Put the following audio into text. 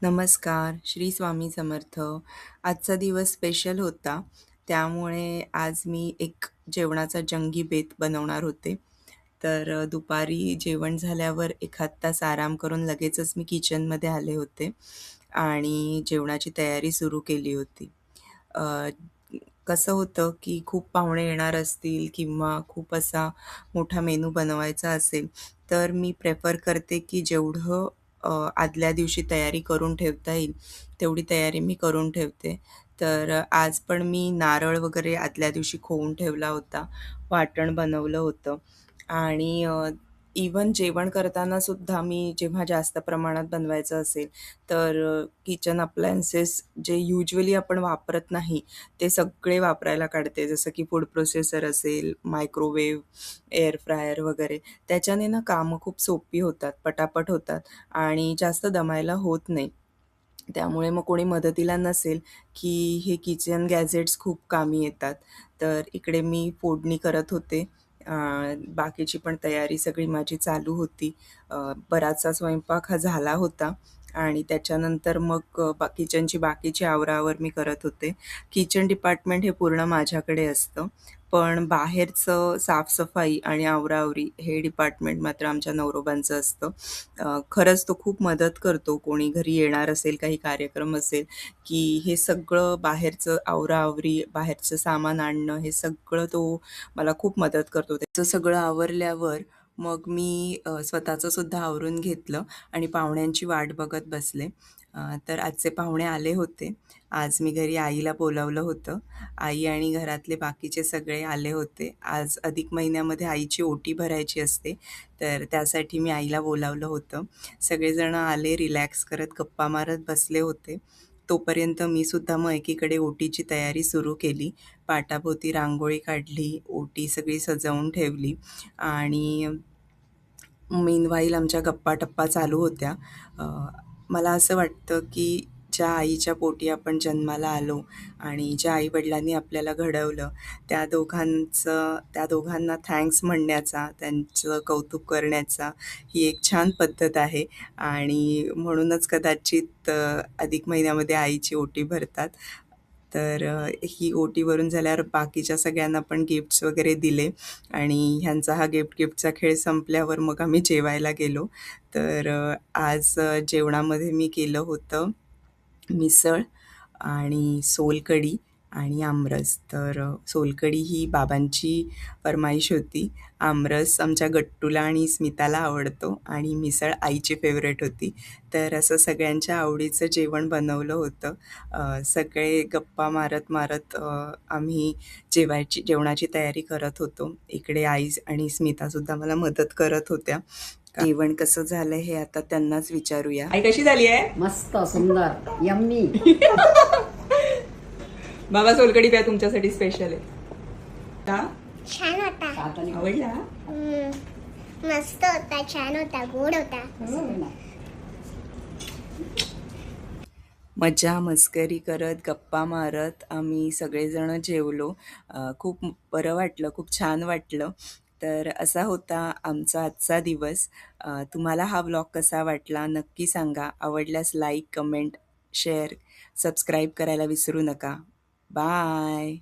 नमस्कार, श्री स्वामी समर्थ. आजचा दिवस स्पेशल होता, त्यामुळे आज मी एक जेवणाचा जंगी बेत बनवणार होते. दुपारी जेवण झाल्यावर एखाद तास आराम करून लगेचच मी किचनमध्ये आले होते आणि जेवणाची तयारी सुरू केली होती. अ, कसं होतं, की खूप पाहुणे येणार असतील किंवा खूप असा मोठा मेनू बनवायचा असेल, तर मी प्रेफर करते, की जेवढं आदल्या दिवशी तयारी करून ठेवता येईल, तेवढी तयारी मी करून ठेवते. आज पण मी नारळ वगैरे आदल्या दिवशी खोवून ठेवला होता. वाटण बनवलं होतं आणि इव्हन जेवण करताना सुद्धा मी जेव्हा जास्त प्रमाणात बनवायचं असेल, किचन अप्लायन्सेस जे युजुअली आपण वापरत नाही, ते सगळे वापरायला काढते. जसं की फूड प्रोसेसर असेल, मायक्रोवेव्ह, एअर फ्रायर वगैरे. त्याच्याने ना कामं खूप सोपी होतात, पटापट होतात आणि जास्त दमायला होत नाही. त्यामुळे मग कोणी मदतीला नसेल, की हे किचन गॅजेट्स खूप कामी येतात. तर इकडे मी फोडणी करत होते. अ, बाकीची पण तयारी सगळी माझी चालू होती. बराचसा स्वयंपाक हा झाला होता आणि त्याच्यानंतर मग किचनची बाकीची आवराआवर मी करत होते. किचन डिपार्टमेंट हे पूर्ण माझ्याकडे असतं. पण बाहेरचं साफसफाई आणि आवराआवरी हे डिपार्टमेंट मात्र आमच्या नवरोबांचं असतं. खरंच तो खूप मदत करतो. कोणी घरी येणार असेल, काही कार्यक्रम असेल, की हे सगळं बाहेरचं आवराआवरी, बाहेरचं सामान आणणं, हे सगळं तो मला खूप मदत करतो. त्याचं सगळं आवरल्यावर मग मी स्वतःचं सुद्धा आवरून घेतलं आणि पाहुण्यांची वाट बघत बसले. तर आजचे पाहुणे आले होते. आज मी घरी आईला बोलावलं होतं. आई आणि घरातले बाकीचे सगळे आले होते. आज अधिक महिन्यामध्ये आईची ओटी भरायची असते, तर त्यासाठी मी आईला बोलावलं होतं. सगळेजण आले, रिलॅक्स करत गप्पा मारत बसले होते. तोपर्यंत मी सुद्धा मग एकीकडे ओटीची तयारी सुरू केली. पाटाभोवती रांगोळी काढली, ओटी सगळी सजवून ठेवली आणि मीनवाईल आमच्या गप्पा-टप्पा चालू होत्या. अ, मला असं वाटतं, की ज्या आईच्या पोटी आपण जन्माला आलो आणि ज्या आई-वडिलांनी आपल्याला घडवलं, त्या दोघांना थँक्स म्हणण्याचा, त्यांचं कौतुक करण्याचा ही एक छान पद्धत आहे आणि म्हणूनच कदाचित अधिक महिन्यामध्ये आईची ओटी भरतात. ही ओटी भरून झाल्यावर बाकीच्या सगळ्यांना पण गिफ्ट्स वगैरे दिले आणि ह्यांचा हा गिफ्टचा खेळ संपल्यावर मग आम्ही जेवायला गेलो. आज जेवणामध्ये मी केलं होतं मिसळ आणि सोलकढी आणि आमरस. सोलकढी ही बाबांची फर्माईश होती. आमरस आमच्या गट्टूला आणि स्मिताला आवडतो आणि मिसळ आईची फेवरेट होती. तर असं सगळ्यांच्या आवडीचं जेवण बनवलं होतं. सगळे गप्पा मारत आम्ही जेवणाची तयारी करत होतो. इकडे आई आणि स्मितासुद्धा मला मदत करत होत्या. जेवण कसं झालं हे आता त्यांनाच विचारूया. आई कशी झाली आहे? मस्त सुंदर यम्मी. बाबा सोलकढी प्या तुमच्यासाठी स्पेशल आहे. का? छान होता. आवडला? मस्त होता, छान होता, गोड होता. मजा मस्करी करत गप्पा मारत आम्ही सगळेजण जेवलो. खूप बरं वाटलं, खूप छान वाटलं. तर असा होता आमचा आजचा दिवस. तुम्हाला हा व्लॉग कसा वाटला नक्की सांगा. आवडल्यास लाईक, कमेंट, शेअर, सबस्क्राईब करायला विसरू नका. बाय.